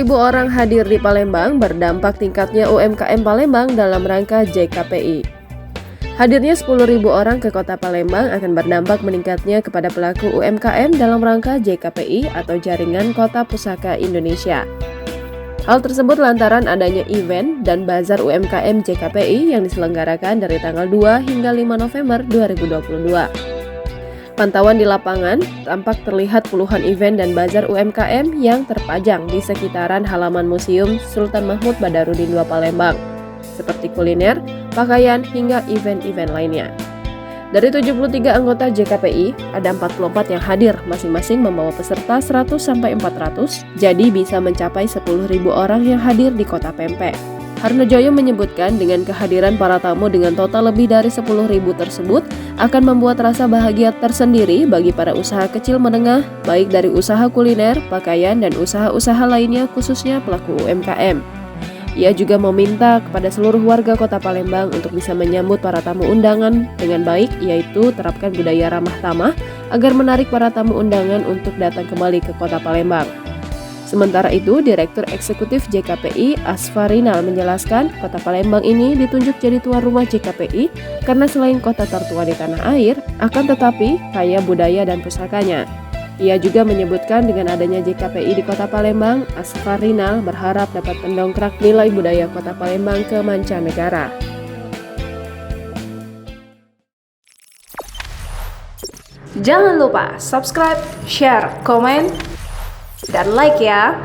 Ribu orang hadir di Palembang berdampak tingkatnya UMKM Palembang dalam rangka JKPI. Hadirnya 10.000 orang ke kota Palembang akan berdampak meningkatnya kepada pelaku UMKM dalam rangka JKPI atau Jaringan Kota Pusaka Indonesia. Hal tersebut lantaran adanya event dan bazar UMKM JKPI yang diselenggarakan dari tanggal 2 hingga 5 November 2022. Pantauan di lapangan, tampak terlihat puluhan event dan bazar UMKM yang terpajang di sekitaran halaman Museum Sultan Mahmud Badarudin II Palembang, seperti kuliner, pakaian, hingga event-event lainnya. Dari 73 anggota JKPI, ada 44 yang hadir, masing-masing membawa peserta 100-400, jadi bisa mencapai 10.000 orang yang hadir di kota Pempek. Harnojoyo menyebutkan dengan kehadiran para tamu dengan total lebih dari 10.000 tersebut akan membuat rasa bahagia tersendiri bagi para usaha kecil menengah, baik dari usaha kuliner, pakaian, dan usaha-usaha lainnya khususnya pelaku UMKM. Ia juga meminta kepada seluruh warga kota Palembang untuk bisa menyambut para tamu undangan dengan baik, yaitu terapkan budaya ramah tamah agar menarik para tamu undangan untuk datang kembali ke kota Palembang. Sementara itu, Direktur Eksekutif JKPI Asfarinal menjelaskan kota Palembang ini ditunjuk jadi tuan rumah JKPI karena selain kota tertua di tanah air, akan tetapi kaya budaya dan pusakanya. Ia juga menyebutkan dengan adanya JKPI di kota Palembang, Asfarinal berharap dapat mendongkrak nilai budaya kota Palembang ke mancanegara. Jangan lupa subscribe, share, komen, dan like ya.